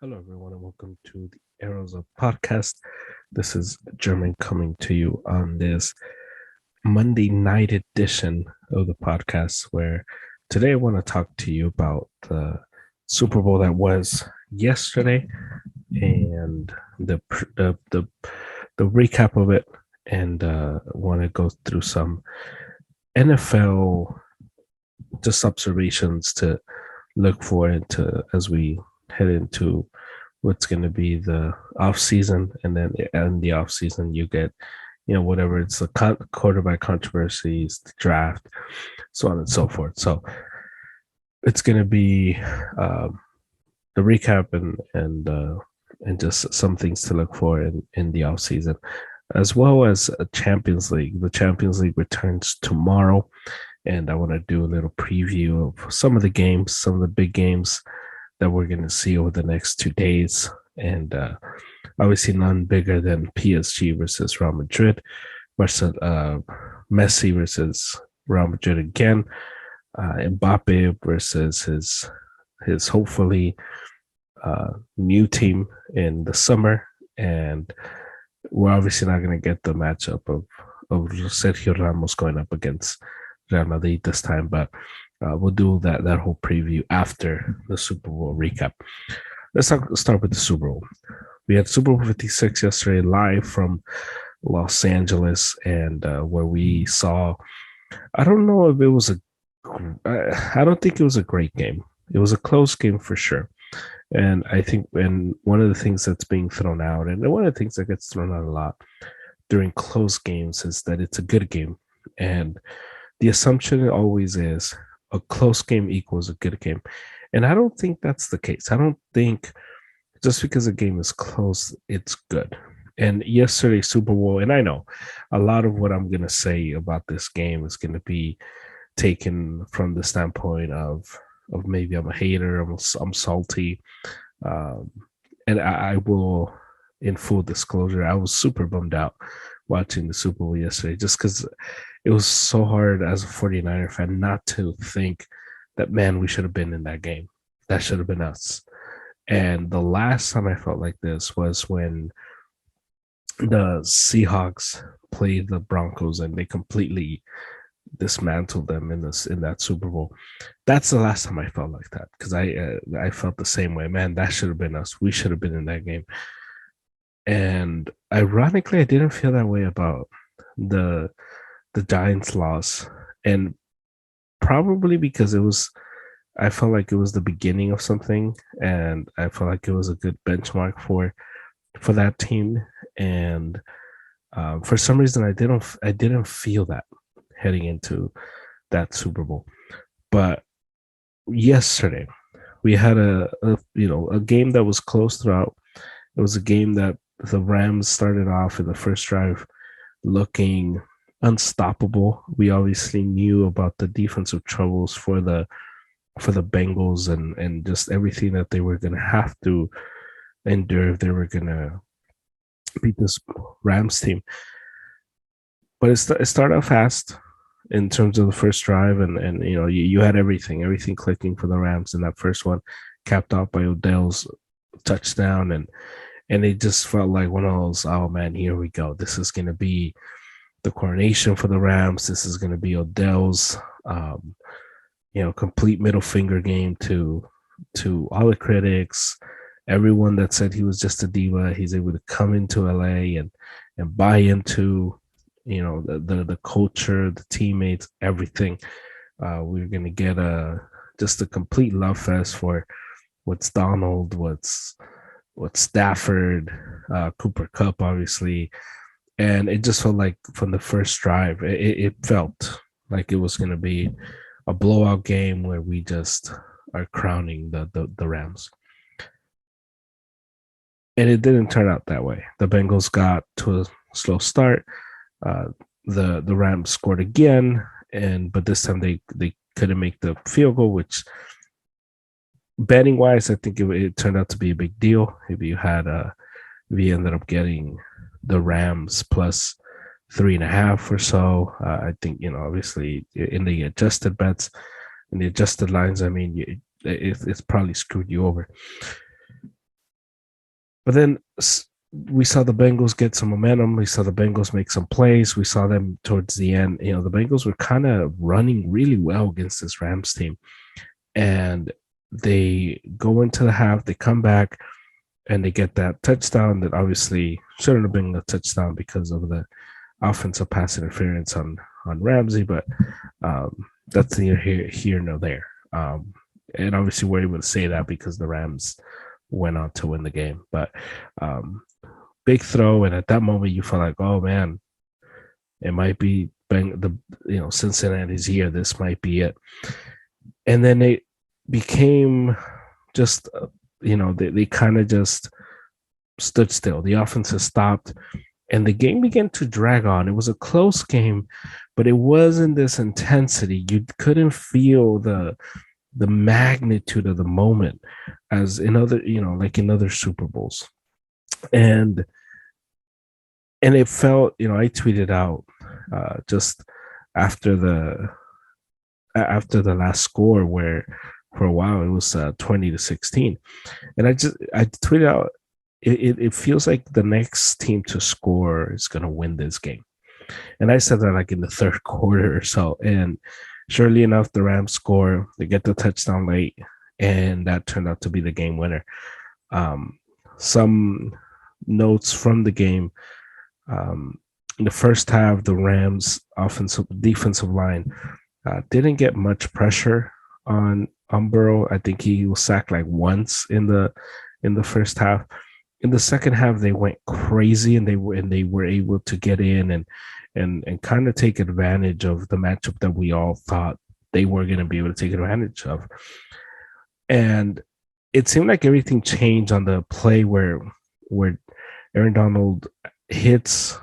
Hello, everyone, and welcome to the Arrows of Podcast. This is German coming to you on this Monday night edition of the podcast, where today I want to talk to you about the Super Bowl that was yesterday and the recap of it, and want to go through some NFL just observations to look for into as we head into what's going to be the off season, and then in the off season you get whatever it's the quarterback controversies, the draft, so on and so forth. So it's going to be the recap and just some things to look for in the off season, as well as a Champions League. The Champions League returns tomorrow, and I want to do a little preview of some of the games, some of the big games that we're going to see over the next 2 days. And obviously none bigger than PSG versus Real Madrid versus Messi versus Real Madrid again. Mbappe versus his hopefully new team in the summer. And we're obviously not going to get the matchup of Sergio Ramos going up against Real Madrid this time, but we'll do that whole preview after the Super Bowl recap. Let's start with the Super Bowl. We had Super Bowl 56 yesterday live from Los Angeles, and where we saw, I don't know if it was I don't think it was a great game. It was a close game for sure. And I think one of the things that's being thrown out, and one of the things that gets thrown out a lot during close games, is that it's a good game. And the assumption always is a close game equals a good game. And I don't think that's the case. I don't think just because a game is close, it's good. And yesterday's Super Bowl, and I know a lot of what I'm going to say about this game is going to be taken from the standpoint of maybe I'm a hater, I'm salty. And I will, in full disclosure, I was super bummed out watching the Super Bowl yesterday just because it was so hard as a 49er fan not to think that, man, we should have been in that game. That should have been us. And the last time I felt like this was when the Seahawks played the Broncos and they completely dismantled them in that Super Bowl. That's the last time I felt like that, because I felt the same way. Man, that should have been us. We should have been in that game. And ironically, I didn't feel that way about the Giants' loss, and probably because I felt like it was the beginning of something, and I felt like it was a good benchmark for that team. And for some reason, I didn't feel that heading into that Super Bowl. But yesterday, we had a game that was close throughout. It was a game that the Rams started off in the first drive looking unstoppable. We obviously knew about the defensive troubles for the Bengals and just everything that they were going to have to endure if they were going to beat this Rams team. But it started out fast in terms of the first drive, and you had everything clicking for the Rams in that first one, capped off by Odell's touchdown, and it just felt like one of those, oh man, here we go. This is going to be the coronation for the Rams. This is going to be Odell's, complete middle finger game to all the critics, everyone that said he was just a diva. He's able to come into LA and buy into, the culture, the teammates, everything. We're going to get just a complete love fest for what's Donald, what's Stafford, Cooper Kupp, obviously. And it just felt like from the first drive, it felt like it was going to be a blowout game where we just are crowning the Rams. And it didn't turn out that way. The Bengals got to a slow start. The Rams scored again, but this time they couldn't make the field goal, which betting wise, I think it turned out to be a big deal. If you ended up getting the Rams plus 3.5 or so, I think, obviously in the adjusted bets and the adjusted lines, I mean, it's probably screwed you over. But then we saw the Bengals get some momentum. We saw the Bengals make some plays. We saw them towards the end. The Bengals were kind of running really well against this Rams team. And they go into the half, they come back, and they get that touchdown that obviously shouldn't have been a touchdown because of the offensive pass interference on Ramsey, but that's neither here nor there. And obviously, we're able to say that because the Rams went on to win the game. But big throw, and at that moment, you felt like, oh man, it might be Cincinnati's year. This might be it. And then it became just they kind of just stood still. The offense has stopped, and the game began to drag on. It was a close game, but it wasn't this intensity. You couldn't feel the magnitude of the moment as in other, like in other Super Bowls. And it felt, I tweeted out just after the last score where for a while it was 20-16, and I tweeted out it feels like the next team to score is going to win this game. And I said that like in the third quarter or so, and surely enough the Rams score, they get the touchdown late, and that turned out to be the game winner. Some notes from the game. In the first half, the Rams defensive line didn't get much pressure on Burrow. I think he was sacked like once in the first half. In the second half, they went crazy, and they were able to get in and kind of take advantage of the matchup that we all thought they were going to be able to take advantage of. And it seemed like everything changed on the play where Aaron Donald hits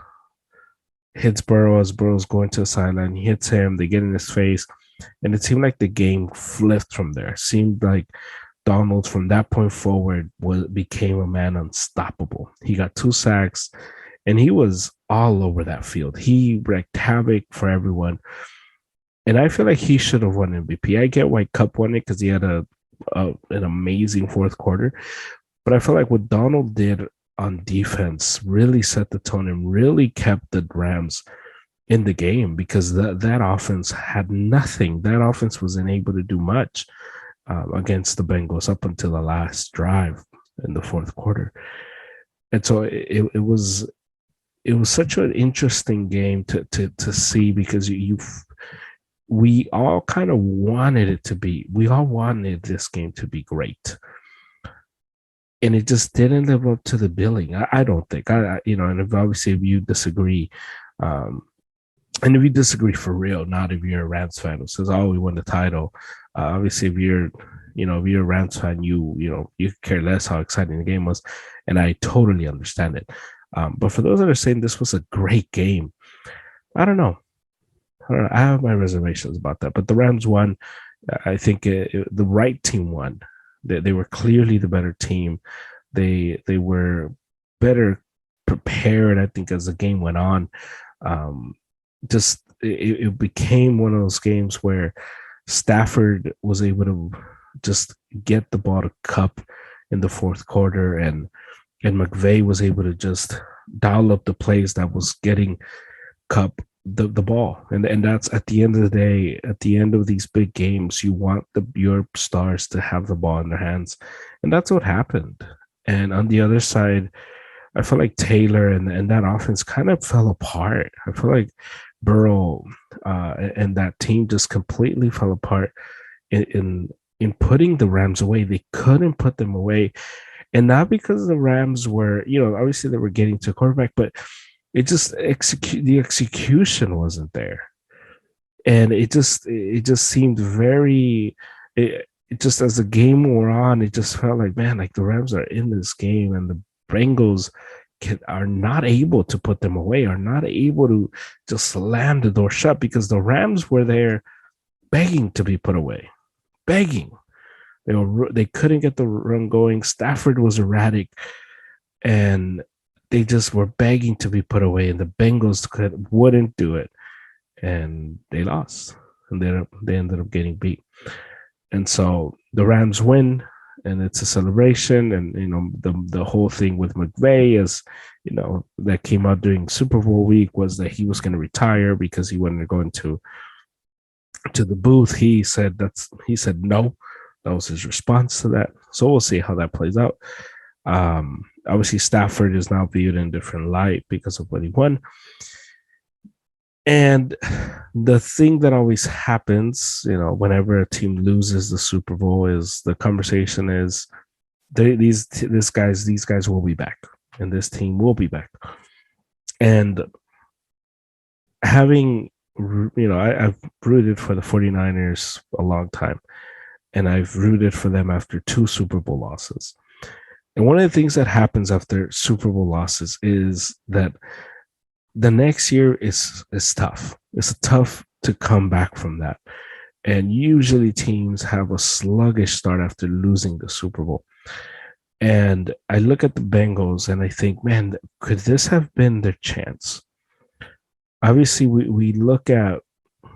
Burrow as Burrow's going to the sideline. He hits him. They get in his face, and it seemed like the game flipped from there. It seemed like Donald, from that point forward, became a man unstoppable. He got 2 sacks, and he was all over that field. He wreaked havoc for everyone, and I feel like he should have won MVP. I get why Kupp won it because he had an amazing fourth quarter, but I feel like what Donald did on defense really set the tone and really kept the Rams in the game, because that offense had nothing. That offense wasn't able to do much against the Bengals up until the last drive in the fourth quarter. And so it was such an interesting game to see, because we all kind of wanted it to be. We all wanted this game to be great, and it just didn't live up to the billing. I don't think. And if obviously if you disagree, and if you disagree for real, not if you're a Rams fan who says, "Oh, we won the title." Obviously, if you're a Rams fan, you care less how exciting the game was, and I totally understand it. But for those that are saying this was a great game, I don't know. I have my reservations about that. But the Rams won. I think the right team won. They were clearly the better team. They were better prepared, I think, as the game went on. It became one of those games where Stafford was able to just get the ball to Kupp in the fourth quarter, and McVay was able to just dial up the plays that was getting Kupp the ball. And that's, at the end of the day, at the end of these big games, you want your stars to have the ball in their hands. And that's what happened. And on the other side, I feel like Taylor and that offense kind of fell apart. I feel like Burrow and that team just completely fell apart in putting the Rams away. They couldn't put them away. And not because the Rams were, obviously they were getting to quarterback, but it just the execution wasn't there. And it just seemed very, it just, as the game wore on, it just felt like, man, like the Rams are in this game, and the Bengals are not able to put them away, are not able to just slam the door shut, because the Rams were there begging to be put away, begging. They couldn't get the run going. Stafford was erratic, and they just were begging to be put away, and the Bengals wouldn't do it, and they lost, and they ended up getting beat. And so the Rams win. and it's a celebration. And the whole thing with McVay is, that came out during Super Bowl week was that he was going to retire because he wanted to go to the booth. He said no. That was his response to that. So we'll see how that plays out. Obviously, Stafford is now viewed in a different light because of what he won. And the thing that always happens, whenever a team loses the Super Bowl, is the conversation is these guys will be back, and this team will be back. And I've rooted for the 49ers a long time, and I've rooted for them after 2 Super Bowl losses. And one of the things that happens after Super Bowl losses is that the next year is tough. It's tough to come back from that. And usually teams have a sluggish start after losing the Super Bowl. And I look at the Bengals and I think, man, could this have been their chance? Obviously, we look at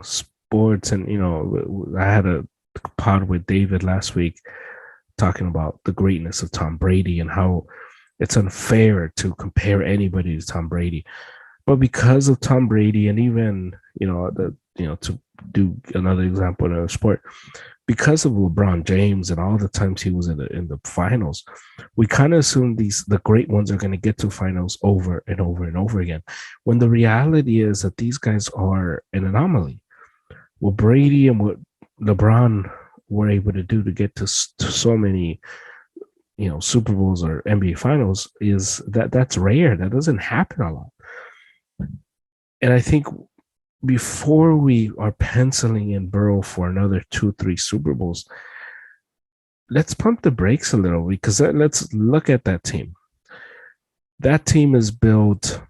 sports, and I had a pod with David last week talking about the greatness of Tom Brady and how it's unfair to compare anybody to Tom Brady. But because of Tom Brady, and even to do another example in a sport, because of LeBron James and all the times he was in the finals, we kind of assume the great ones are going to get to finals over and over and over again. When the reality is that these guys are an anomaly. What Brady and what LeBron were able to do to get to so many, Super Bowls or NBA finals that's rare. That doesn't happen a lot. And I think before we are penciling in Burrow for another 2-3 Super Bowls, let's pump the brakes a little, because let's look at that team. That team isn't built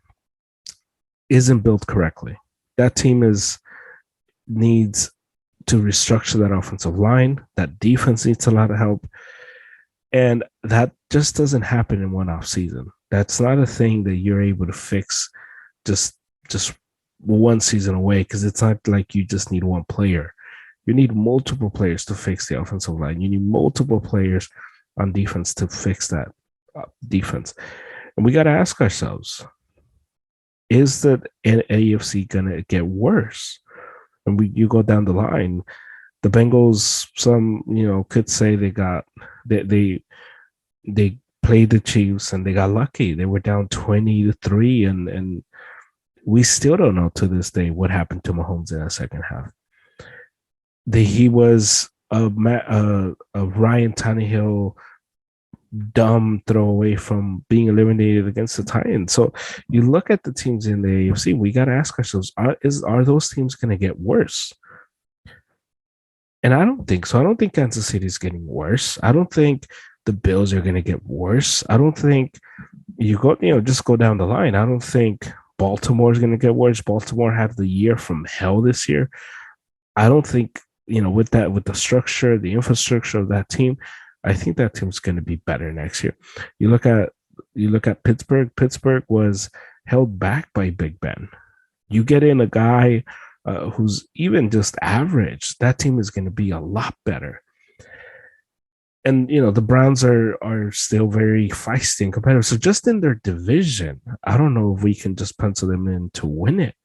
correctly. That team needs to restructure that offensive line. That defense needs a lot of help. And that just doesn't happen in one off season. That's not a thing that you're able to fix just one season away, because it's not like you just need one player. You need multiple players to fix the offensive line. You need multiple players on defense to fix that defense. And we got to ask ourselves, is the AFC going to get worse? And you go down the line, the Bengals, some, could say they played the Chiefs and they got lucky. They were down 20-3, and we still don't know to this day what happened to Mahomes in the second half. He was a Ryan Tannehill dumb throwaway from being eliminated against the Titans. So you look at the teams in the AFC, we got to ask ourselves, are those teams going to get worse? And I don't think so. I don't think Kansas City is getting worse. I don't think the Bills are going to get worse. I don't think just go down the line. I don't think Baltimore is going to get worse. Baltimore had the year from hell this year. I don't think, with the structure, the infrastructure of that team, I think that team's going to be better next year. You look at Pittsburgh. Pittsburgh was held back by Big Ben. You get in a guy who's even just average, that team is going to be a lot better. And the Browns are still very feisty and competitive. So just in their division, I don't know if we can just pencil them in to win it,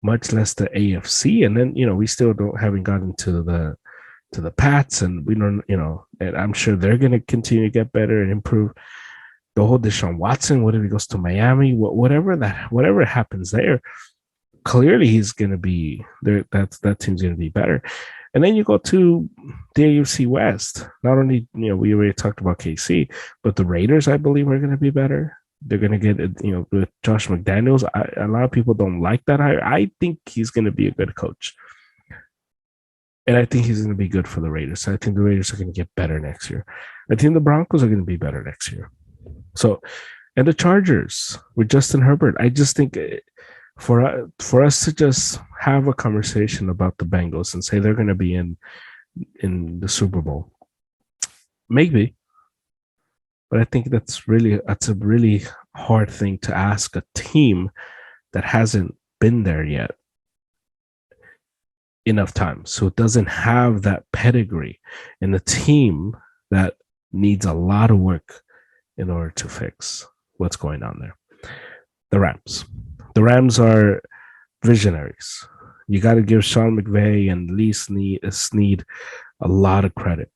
much less the AFC. And then we still haven't gotten to the Pats, and we don't, and I'm sure they're going to continue to get better and improve. The whole Deshaun Watson, whether he goes to Miami, whatever happens there, clearly he's going to be there. That team's going to be better. And then you go to the AFC West. Not only, we already talked about KC, but the Raiders, I believe, are going to be better. They're going to get, with Josh McDaniels. A lot of people don't like that. I think he's going to be a good coach. And I think he's going to be good for the Raiders. I think the Raiders are going to get better next year. I think the Broncos are going to be better next year. So, and the Chargers with Justin Herbert. I just think for us to just have a conversation about the Bengals and say they're going to be in the Super Bowl, maybe. But I think that's a really hard thing to ask a team that hasn't been there yet enough time. So it doesn't have that pedigree. And the team that needs a lot of work in order to fix what's going on there. The Rams. The Rams are visionaries. You got to give Sean McVay and Lee Snead a lot of credit.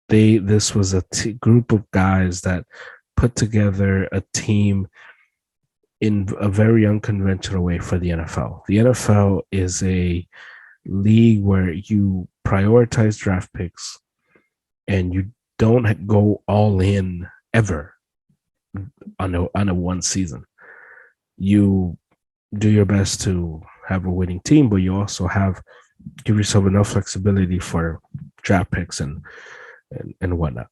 This was a group of guys that put together a team in a very unconventional way for the NFL. The NFL is a league where you prioritize draft picks and you don't go all in ever on a one season. You do your best to have a winning team, but you also give yourself enough flexibility for draft picks and whatnot.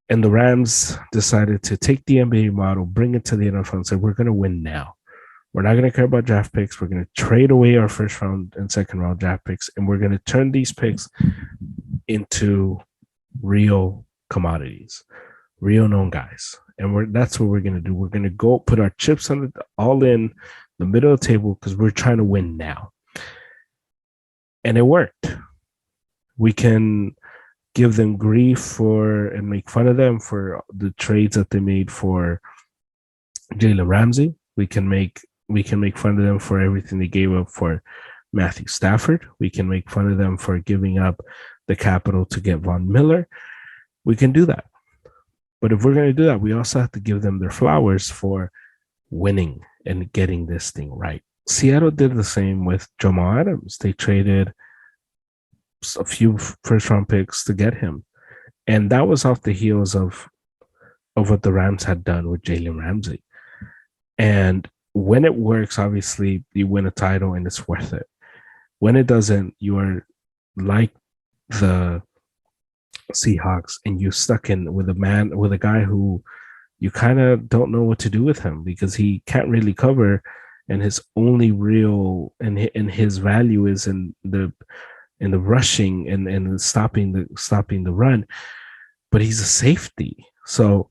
And the Rams decided to take the NBA model, bring it to the NFL, and said, we're going to win now. We're not going to care about draft picks. We're going to trade away our first round and second round draft picks, and we're going to turn these picks into real commodities, real known guys. And that's what we're going to do. We're going to go put our chips all in the middle of the table because we're trying to win now. And it worked. We can give them grief and make fun of them for the trades that they made for Jalen Ramsey. We can make fun of them for everything they gave up for Matthew Stafford. We can make fun of them for giving up the capital to get Von Miller. We can do that. But if we're going to do that, we also have to give them their flowers for winning and getting this thing right. Seattle did the same with Jamal Adams. They traded a few first-round picks to get him. And that was off the heels of what the Rams had done with Jalen Ramsey. And when it works, obviously, you win a title and it's worth it. When it doesn't, you are like the Seahawks and you're stuck in with a guy who you kind of don't know what to do with him because he can't really cover, and his only real and his value is in the rushing and stopping the run, but he's a safety. So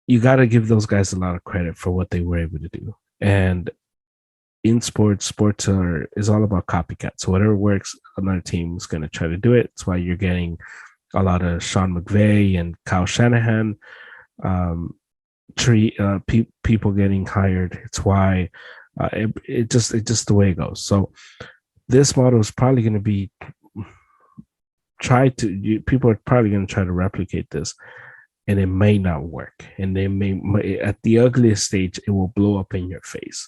you got to give those guys a lot of credit for what they were able to do. And in sports is all about copycats. So whatever works, another team is going to try to do it. That's why you're getting a lot of Sean McVay and Kyle Shanahan, people getting hired. It's why it just the way it goes. So this model is probably going to be people are probably going to try to replicate this, and it may not work. And they may at the ugliest stage, it will blow up in your face.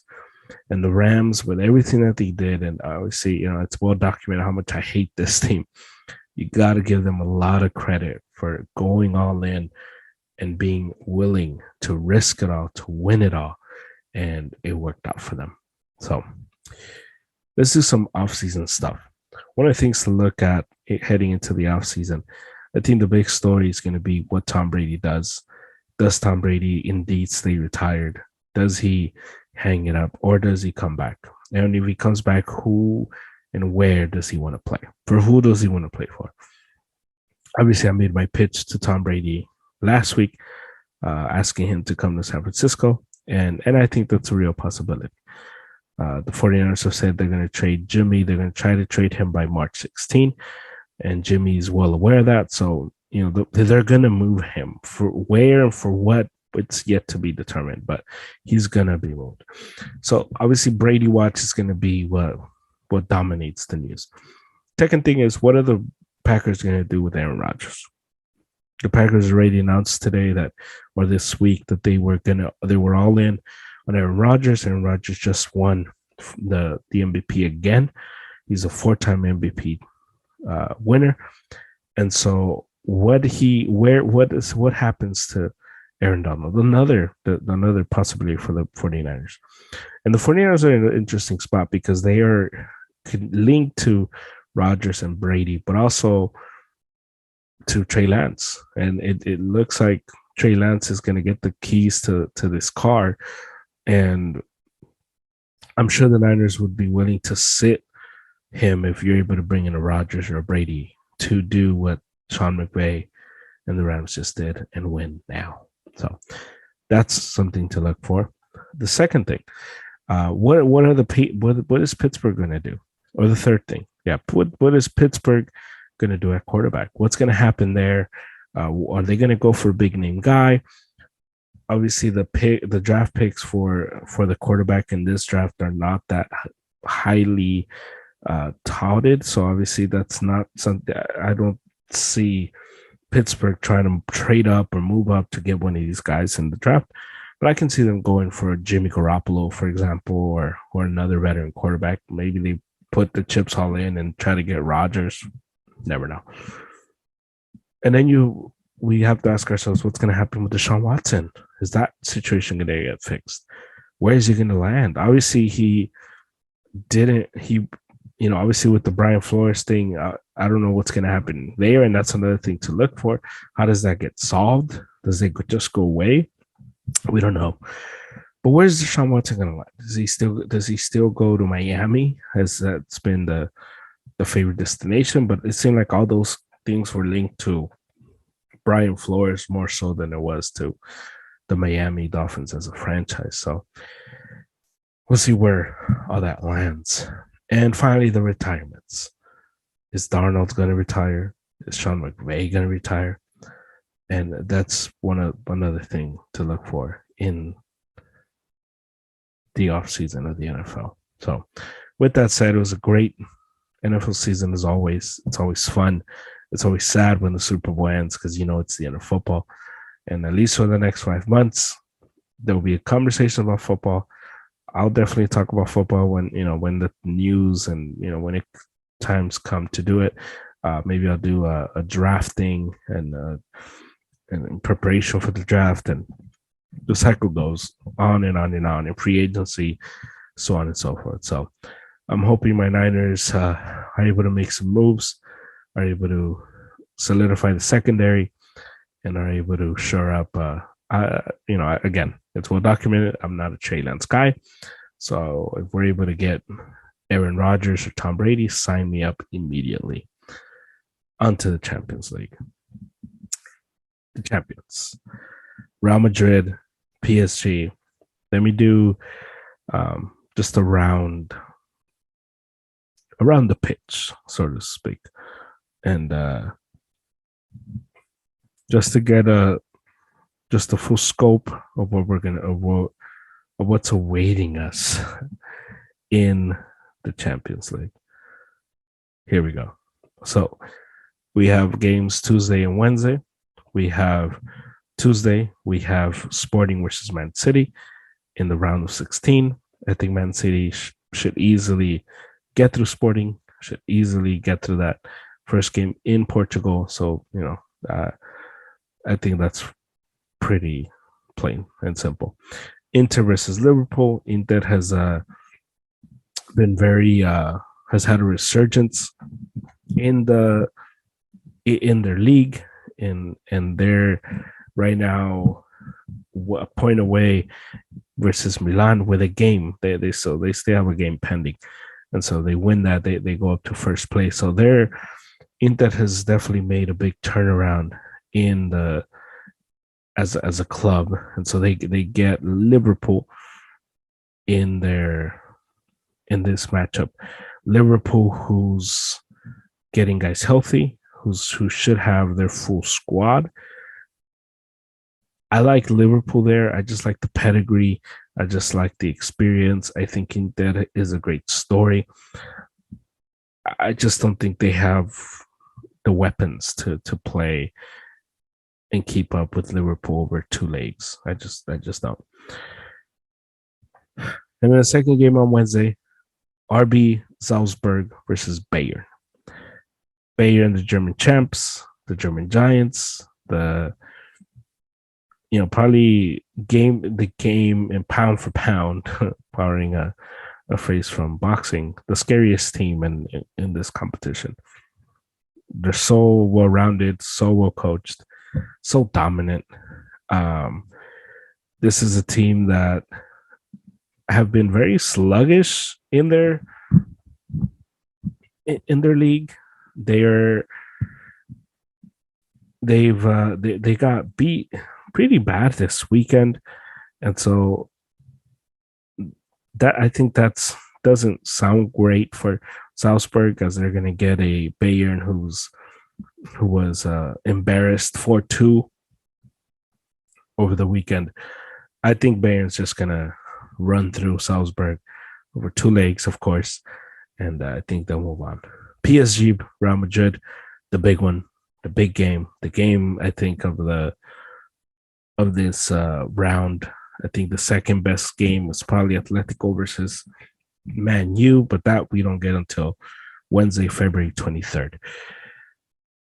And the Rams, with everything that they did, and obviously, it's well documented how much I hate this team. You got to give them a lot of credit for going all in and being willing to risk it all to win it all. And it worked out for them. So let's do some offseason stuff. One of the things to look at heading into the offseason, I think the big story is going to be what Tom Brady does. Does Tom Brady indeed stay retired? Does he hang it up, or does he come back? And if he comes back, who and where does he want to play? For who does he want to play for? Obviously, I made my pitch to Tom Brady last week, asking him to come to San Francisco, and I think that's a real possibility. The 49ers have said they're going to trade Jimmy. They're going to try to trade him by March 16, and Jimmy's well aware of that. So, they're going to move him. For where and for what, it's yet to be determined, but he's going to be moved. So, obviously, Brady watch is going to be what dominates the news. Second thing is, what are the Packers going to do with Aaron Rodgers? The Packers already announced today this week that they were all in on Aaron Rodgers. Aaron Rodgers just won the MVP again. He's a 4-time MVP winner. And so what happens to Aaron Donald? Another possibility for the 49ers. And the 49ers are in an interesting spot because they are linked to Rodgers and Brady, but also to Trey Lance. And it looks like Trey Lance is going to get the keys to this car. And I'm sure the Niners would be willing to sit him if you're able to bring in a Rodgers or a Brady to do what Sean McVay and the Rams just did and win now. So that's something to look for. The second thing, what is Pittsburgh going to do? Or the third thing, what is Pittsburgh going to do at quarterback? What's going to happen there? Are they going to go for a big name guy? Obviously, the draft picks for the quarterback in this draft are not that highly touted. So obviously, that's not something I don't see Pittsburgh trying to trade up or move up to get one of these guys in the draft. But I can see them going for Jimmy Garoppolo, for example, or another veteran quarterback. Maybe they put the chips all in and try to get Rodgers. Never know. And then we have to ask ourselves what's going to happen with Deshaun Watson. Is that situation going to get fixed? Where is he going to land? Obviously, he didn't. Obviously with the Brian Flores thing, I don't know what's going to happen there, and that's another thing to look for. How does that get solved? Does it just go away? We don't know. But where's Deshaun Watson going to land? Does he still go to Miami? Has that's been the favorite destination? But it seemed like all those things were linked to Brian Flores more so than it was to the Miami Dolphins as a franchise. So we'll see where all that lands. And finally, the retirements. Is Darnold going to retire? Is Sean McVay going to retire? And that's another thing to look for in the offseason of the NFL. So with that said, it was a great NFL season as always. It's always fun. It's always sad when the Super Bowl ends because it's the end of football. And at least for the next 5 months, there will be a conversation about football. I'll definitely talk about football when the news and when it times come to do it. Maybe I'll do a drafting and in preparation for the draft, and the cycle goes on and on and on, and free agency, so on and so forth. So I'm hoping my Niners are able to make some moves, are able to solidify the secondary, and are able to shore up. Again, it's well documented. I'm not a Trey Lance guy, so if we're able to get Aaron Rodgers or Tom Brady, sign me up immediately. Onto the Champions League. The champions, Real Madrid, PSG. Let me do just around the pitch, so to speak, and just to get a full scope of what of what's awaiting us in the Champions League. Here we go. So we have games Tuesday and Wednesday. We have Tuesday, we have Sporting versus Man City in the round of 16. I think Man City should easily get through Sporting, should easily get through that first game in Portugal. So, I think that's pretty plain and simple. Inter versus Liverpool. Inter has been has had a resurgence in their league, and they're right now a point away versus Milan with a game. They still have a game pending, and so they win that, they go up to first place. So Inter has definitely made a big turnaround in as a club, and so they get Liverpool in this matchup. Liverpool, who's getting guys healthy, who should have their full squad. I like Liverpool there. I just like the pedigree. I just like the experience. I think that is a great story. I just don't think they have the weapons to play and keep up with Liverpool over two legs. I just don't. And then the second game on Wednesday, RB Salzburg versus Bayern. Bayern, the German champs, the German giants, probably the game in pound for pound, borrowing a phrase from boxing, the scariest team in this competition. They're so well-rounded, so well-coached, so dominant. This is a team that have been very sluggish in their league. They got beat pretty bad this weekend, and so that I think doesn't sound great for Salzburg, as they're going to get a Bayern who's who was embarrassed 4-2 over the weekend. I think Bayern's just going to run through Salzburg over 2 legs, of course, and I think they'll move on. PSG, Real Madrid, the big one, the big game, the game I think of this round. I think the second best game was probably Atletico versus Man U, but that we don't get until Wednesday, February 23rd.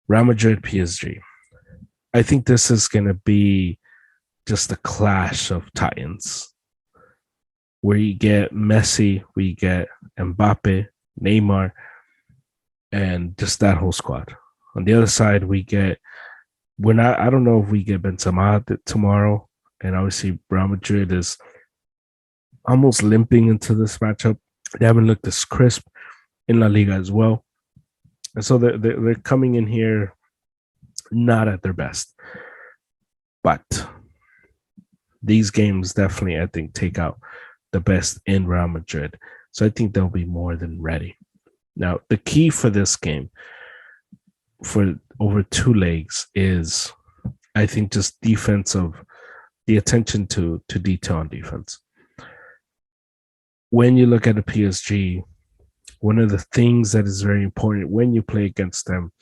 Real Madrid, PSG. I think this is going to be just a clash of titans where you get Messi, we get Mbappe, Neymar, and just that whole squad. On the other side, I don't know if we get Benzema tomorrow. And obviously, Real Madrid is almost limping into this matchup. They haven't looked as crisp in La Liga as well. And so they're coming in here not at their best. But these games definitely, I think, take out the best in Real Madrid. So I think they'll be more than ready. Now, the key for this game for over 2 legs is, I think, just the attention to detail on defense. When you look at the PSG, one of the things that is very important when you play against them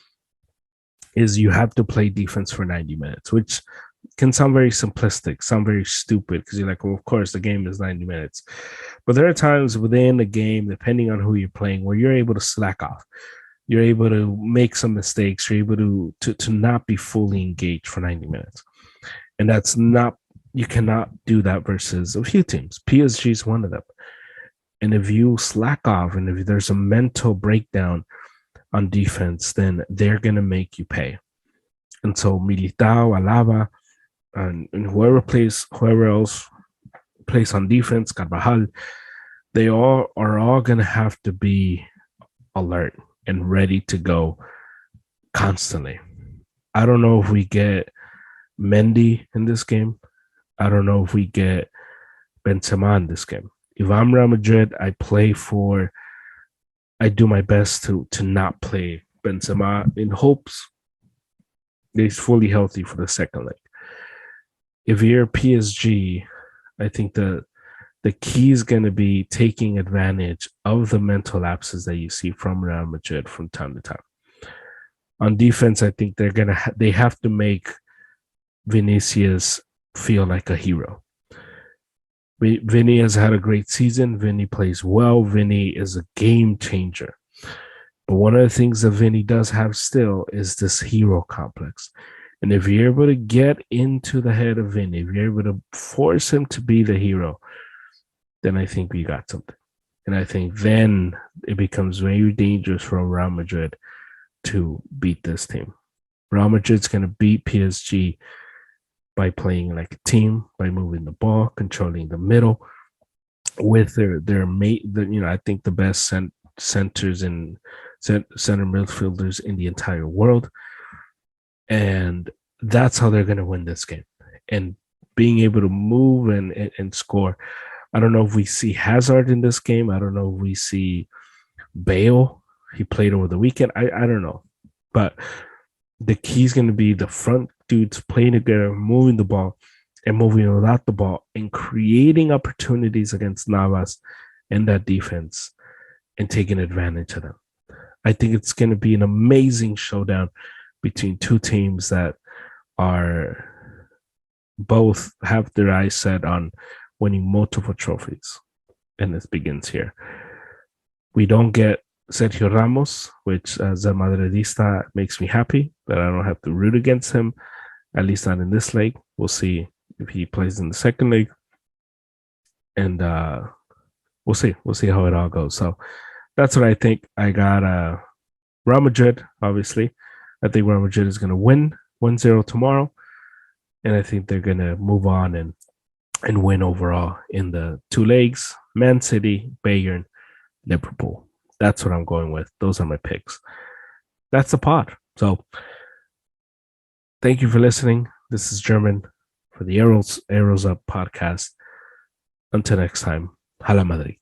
is you have to play defense for 90 minutes, which can sound very simplistic, sound very stupid, because you're like, well, of course, the game is 90 minutes. But there are times within the game, depending on who you're playing, where you're able to slack off. You're able to make some mistakes. You're able to not be fully engaged for 90 minutes. And you cannot do that versus a few teams. PSG is one of them. And if you slack off and if there's a mental breakdown on defense, then they're going to make you pay. And so Militao, Alaba, and whoever else plays on defense, Carvajal, they all are going to have to be alert and ready to go constantly. I don't know if we get Mendy in this game. I don't know if we get Benzema in this game. If I'm Real Madrid, I do my best to not play Benzema in hopes that he's fully healthy for the second leg. If you're PSG, I think the key is going to be taking advantage of the mental lapses that you see from Real Madrid from time to time. On defense, I think they have to make Vinicius feel like a hero. Vinny has had a great season. Vinny plays well. Vinny is a game changer. But one of the things that Vinny does have still is this hero complex. And if you're able to get into the head of Vinny, if you're able to force him to be the hero, then I think we got something. And I think then it becomes very dangerous for Real Madrid to beat this team. Real Madrid's going to beat PSG by playing like a team, by moving the ball, controlling the middle, with their mate. I think the best centers and center midfielders in the entire world, and that's how they're going to win this game. And being able to move and score. I don't know if we see Hazard in this game. I don't know if we see Bale. He played over the weekend. I don't know, but the key is going to be the front dudes playing together, moving the ball and moving without the ball and creating opportunities against Navas and that defense and taking advantage of them. I think it's going to be an amazing showdown between two teams that are both have their eyes set on winning multiple trophies. And this begins here. We don't get Sergio Ramos, which as a Madridista makes me happy that I don't have to root against him, at least not in this leg. We'll see if he plays in the second leg. And we'll see. We'll see how it all goes. So that's what I think. I got Real Madrid, obviously. I think Real Madrid is going to win 1-0 tomorrow. And I think they're going to move on and win overall in the 2 legs. Man City, Bayern, Liverpool. That's what I'm going with. Those are my picks. That's the pod. So thank you for listening. This is German for the Arrows Up podcast. Until next time, Hala Madrid.